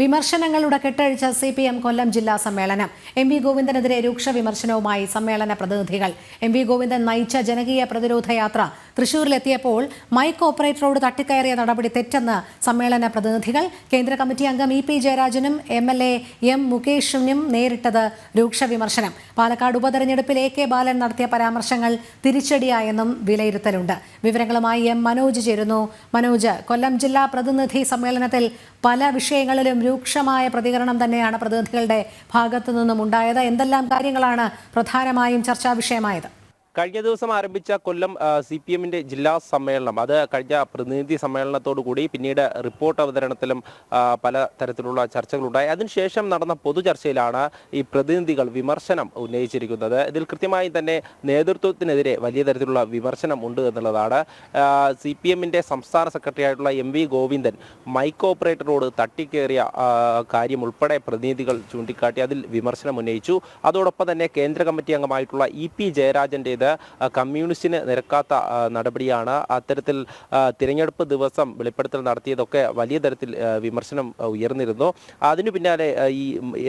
വിമർശനങ്ങളുടെ കെട്ടഴിച്ച CPM കൊല്ലം ജില്ലാ സമ്മേളനം. MP ഗോവിന്ദനെതിരെ രൂക്ഷ വിമർശനവുമായി സമ്മേളന പ്രതിനിധികൾ. MP ഗോവിന്ദൻ നയിച്ച ജനകീയ പ്രതിരോധ യാത്ര തൃശൂരിലെത്തിയപ്പോൾ മൈക്ക് ഓപ്പറേറ്ററോട് തട്ടിക്കയറിയ നടപടി തെറ്റെന്ന് സമ്മേളന പ്രതിനിധികൾ. കേന്ദ്ര കമ്മിറ്റി അംഗം EP ജയരാജനും MLA M മുകേഷിനും നേരിട്ടത് രൂക്ഷ വിമർശനം. പാലക്കാട് ഉപതെരഞ്ഞെടുപ്പിൽ AK ബാലൻ നടത്തിയ പരാമർശങ്ങൾ തിരിച്ചടിയായെന്നും വിലയിരുത്തലുണ്ട്. വിവരങ്ങളുമായി M മനോജ് ചേരുന്നു. മനോജ്, കൊല്ലം ജില്ലാ പ്രതിനിധി സമ്മേളനത്തിൽ പല വിഷയങ്ങളിലും രൂക്ഷമായ പ്രതികരണം തന്നെയാണ് പ്രതിനിധികളുടെ ഭാഗത്തു നിന്നും ഉണ്ടായത്. എന്തെല്ലാം കാര്യങ്ങളാണ് പ്രധാനമായും ചർച്ചാ വിഷയമായത്? കഴിഞ്ഞ ദിവസം ആരംഭിച്ച കൊല്ലം CPMന്റെ ജില്ലാ സമ്മേളനം അത് കഴിഞ്ഞ പ്രതിനിധി സമ്മേളനത്തോടുകൂടി പിന്നീട് റിപ്പോർട്ട് അവതരണത്തിലും പല തരത്തിലുള്ള ചർച്ചകളുണ്ടായി. അതിനുശേഷം നടന്ന പൊതുചർച്ചയിലാണ് ഈ പ്രതിനിധികൾ വിമർശനം ഉന്നയിച്ചിരിക്കുന്നത്. ഇതിൽ കൃത്യമായി തന്നെ നേതൃത്വത്തിനെതിരെ വലിയ തരത്തിലുള്ള വിമർശനം ഉണ്ട് എന്നുള്ളതാണ്. CPMന്റെ സംസ്ഥാന സെക്രട്ടറി ആയിട്ടുള്ള MV ഗോവിന്ദൻ മൈക്ക് ഓപ്പറേറ്ററോട് തട്ടിക്കേറിയ കാര്യം ഉൾപ്പെടെ പ്രതിനിധികൾ ചൂണ്ടിക്കാട്ടി അതിൽ വിമർശനം ഉന്നയിച്ചു. അതോടൊപ്പം തന്നെ കേന്ദ്ര കമ്മിറ്റി അംഗമായിട്ടുള്ള EP ജയരാജൻ്റേത് കമ്മ്യൂണിസ്റ്റിന് നിരക്കാത്ത നടപടിയാണ്. അത്തരത്തിൽ തിരഞ്ഞെടുപ്പ് ദിവസം വെളിപ്പെടുത്തൽ നടത്തിയതൊക്കെ വലിയ തരത്തിൽ വിമർശനം ഉയർന്നിരുന്നു. അതിനു പിന്നാലെ ഈ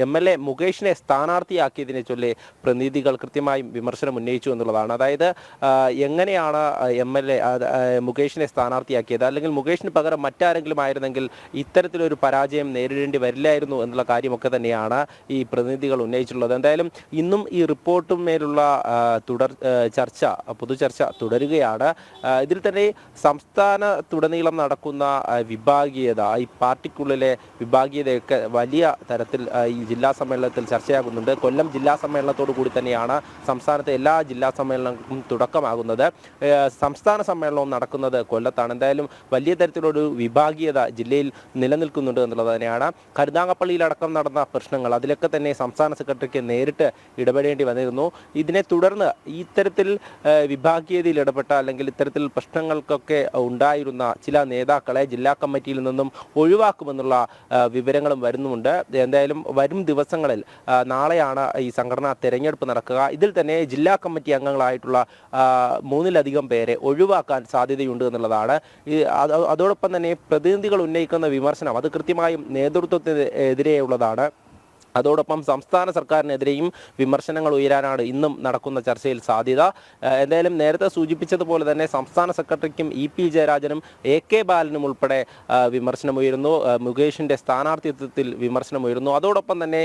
MLA മുകേഷിനെ സ്ഥാനാർത്ഥിയാക്കിയതിനെ ചൊല്ലി പ്രതിനിധികൾ കൃത്യമായും വിമർശനം ഉന്നയിച്ചു എന്നുള്ളതാണ്. അതായത് എങ്ങനെയാണ് MLA മുകേഷിനെ സ്ഥാനാർത്ഥിയാക്കിയത്, അല്ലെങ്കിൽ മുകേഷിന് പകരം മറ്റാരെങ്കിലും ആയിരുന്നെങ്കിൽ ഇത്തരത്തിലൊരു പരാജയം നേരിടേണ്ടി വരില്ലായിരുന്നു എന്നുള്ള കാര്യമൊക്കെ തന്നെയാണ് ഈ പ്രതിനിധികൾ ഉന്നയിച്ചിട്ടുള്ളത്. എന്തായാലും ഇന്നും ഈ റിപ്പോർട്ടുമേലുള്ള പൊതുചർച്ച തുടരുകയാണ്. ഇതിൽ തന്നെ സംസ്ഥാനത്തുടനീളം നടക്കുന്ന വിഭാഗീയത, ഈ പാർട്ടിക്കുള്ളിലെ വിഭാഗീയതയൊക്കെ വലിയ തരത്തിൽ ഈ ജില്ലാ സമ്മേളനത്തിൽ ചർച്ചയാകുന്നുണ്ട്. കൊല്ലം ജില്ലാ സമ്മേളനത്തോടു കൂടി തന്നെയാണ് സംസ്ഥാനത്തെ എല്ലാ ജില്ലാ സമ്മേളനങ്ങൾക്കും തുടക്കമാകുന്നത്. സംസ്ഥാന സമ്മേളനവും നടക്കുന്നത് കൊല്ലത്താണ്. എന്തായാലും വലിയ തരത്തിലൊരു വിഭാഗീയത ജില്ലയിൽ നിലനിൽക്കുന്നുണ്ട് എന്നുള്ളത് തന്നെയാണ്. കരുനാഗപ്പള്ളിയിലടക്കം നടന്ന പ്രശ്നങ്ങൾ, അതിലൊക്കെ തന്നെ സംസ്ഥാന സെക്രട്ടറിക്ക് നേരിട്ട് ഇടപെടേണ്ടി വന്നിരുന്നു. ഇതിനെ തുടർന്ന് ഇത്തരത്തിൽ വിഭാഗീയതയിൽ ഇടപെട്ട അല്ലെങ്കിൽ ഇത്തരത്തിൽ പ്രശ്നങ്ങൾക്കൊക്കെ ഉണ്ടായിരുന്ന ചില നേതാക്കളെ ജില്ലാ കമ്മിറ്റിയിൽ നിന്നും ഒഴിവാക്കുമെന്നുള്ള വിവരങ്ങളും വരുന്നുമുണ്ട്. എന്തായാലും വരും ദിവസങ്ങളിൽ നാളെയാണ് ഈ സംഘടനാ തെരഞ്ഞെടുപ്പ് നടക്കുക. ഇതിൽ തന്നെ ജില്ലാ കമ്മിറ്റി അംഗങ്ങളായിട്ടുള്ള 3-ലധികം പേരെ ഒഴിവാക്കാൻ സാധ്യതയുണ്ട് എന്നുള്ളതാണ്. അതോടൊപ്പം തന്നെ പ്രതിനിധികൾ ഉന്നയിക്കുന്ന വിമർശനം അത് കൃത്യമായും നേതൃത്വത്തിനെതിരെയുള്ളതാണ്. അതോടൊപ്പം സംസ്ഥാന സർക്കാരിനെതിരെയും വിമർശനങ്ങൾ ഉയരാനാണ് ഇന്നും നടക്കുന്ന ചർച്ചയിൽ സാധ്യത. എന്തായാലും നേരത്തെ സൂചിപ്പിച്ചതുപോലെ തന്നെ സംസ്ഥാന സെക്രട്ടറിക്കും EP ജയരാജനും AK ബാലനും ഉൾപ്പെടെ വിമർശനമുയരുന്നു. മുകേഷിൻ്റെ സ്ഥാനാർത്ഥിത്വത്തിൽ വിമർശനമുയരുന്നു. അതോടൊപ്പം തന്നെ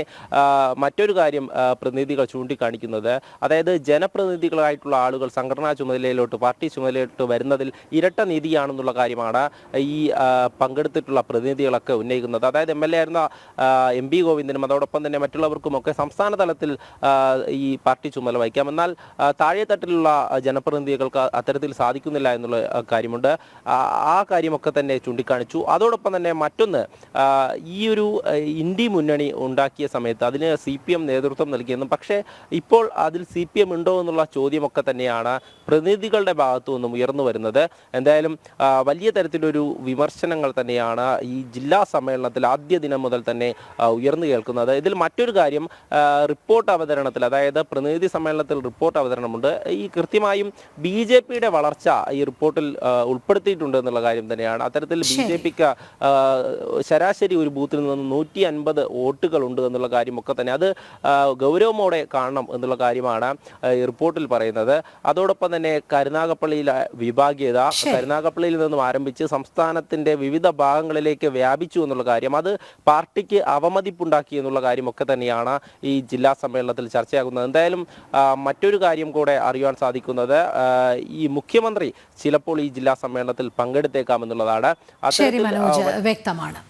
മറ്റൊരു കാര്യം പ്രതിനിധികൾ ചൂണ്ടിക്കാണിക്കുന്നത്, അതായത് ജനപ്രതിനിധികളായിട്ടുള്ള ആളുകൾ സംഘടനാ ചുമതലയിലോട്ട്, പാർട്ടി ചുമതലയിലോട്ട് വരുന്നതിൽ ഇരട്ട നീതിയാണെന്നുള്ള കാര്യമാണ് ഈ പങ്കെടുത്തിട്ടുള്ള പ്രതിനിധികളൊക്കെ ഉന്നയിക്കുന്നത്. അതായത് MLA ആയിരുന്ന MP ഗോവിന്ദനും അതോടൊപ്പം തന്നെ മറ്റുള്ളവർക്കുമൊക്കെ സംസ്ഥാന തലത്തിൽ ഈ പാർട്ടി ചുമതല വഹിക്കാം, എന്നാൽ താഴെത്തട്ടിലുള്ള ജനപ്രതിനിധികൾക്ക് അത്തരത്തിൽ സാധിക്കുന്നില്ല എന്നുള്ള കാര്യമുണ്ട്. ആ കാര്യമൊക്കെ തന്നെ ചൂണ്ടിക്കാണിച്ചു. അതോടൊപ്പം തന്നെ മറ്റൊന്ന്, ഈ ഒരു ഇന്ത്യ മുന്നണി ഉണ്ടാക്കിയ സമയത്ത് അതിന് CPM നേതൃത്വം നൽകിയെന്നും, പക്ഷേ ഇപ്പോൾ അതിൽ CPM ഉണ്ടോ എന്നുള്ള ചോദ്യമൊക്കെ തന്നെയാണ് പ്രതിനിധികളുടെ ഭാഗത്തു നിന്നും ഉയർന്നു വരുന്നത്. എന്തായാലും വലിയ തരത്തിലൊരു വിമർശനങ്ങൾ തന്നെയാണ് ഈ ജില്ലാ സമ്മേളനത്തിൽ ആദ്യ ദിനം മുതൽ തന്നെ ഉയർന്നു കേൾക്കുന്നത്. ഇതിൽ മറ്റൊരു കാര്യം, റിപ്പോർട്ട് അവതരണത്തിൽ, അതായത് പ്രതിനിധി സമ്മേളനത്തിൽ റിപ്പോർട്ട് അവതരണമുണ്ട്. ഈ കൃത്യമായും BJPയുടെ വളർച്ച ഈ റിപ്പോർട്ടിൽ ഉൾപ്പെടുത്തിയിട്ടുണ്ട് എന്നുള്ള കാര്യം തന്നെയാണ്. അത്തരത്തിൽ BJPക്ക് ശരാശരി ഒരു ബൂത്തിൽ നിന്ന് 150 വോട്ടുകളുണ്ട് എന്നുള്ള കാര്യമൊക്കെ തന്നെ അത് ഗൗരവമോടെ കാണണം എന്നുള്ള കാര്യമാണ് ഈ റിപ്പോർട്ടിൽ പറയുന്നത്. അതോടൊപ്പം തന്നെ കരുനാഗപ്പള്ളിയിലെ വിഭാഗീയത, കരുനാഗപ്പള്ളിയിൽ നിന്നും ആരംഭിച്ച് സംസ്ഥാനത്തിന്റെ വിവിധ ഭാഗങ്ങളിലേക്ക് വ്യാപിച്ചു എന്നുള്ള കാര്യം, അത് പാർട്ടിക്ക് അവമതിപ്പുണ്ടാക്കി എന്നുള്ള കാര്യമൊക്കെ തന്നെയാണ് ഈ ജില്ലാ സമ്മേളനത്തിൽ ചർച്ചയാകുന്നത്. എന്തായാലും മറ്റൊരു കാര്യം കൂടെ അറിയാൻ സാധിക്കുന്നത്, ഈ മുഖ്യമന്ത്രി ചിലപ്പോൾ ഈ ജില്ലാ സമ്മേളനത്തിൽ പങ്കെടുത്തേക്കാമെന്നുള്ളതാണ്. വ്യക്തമാണ്.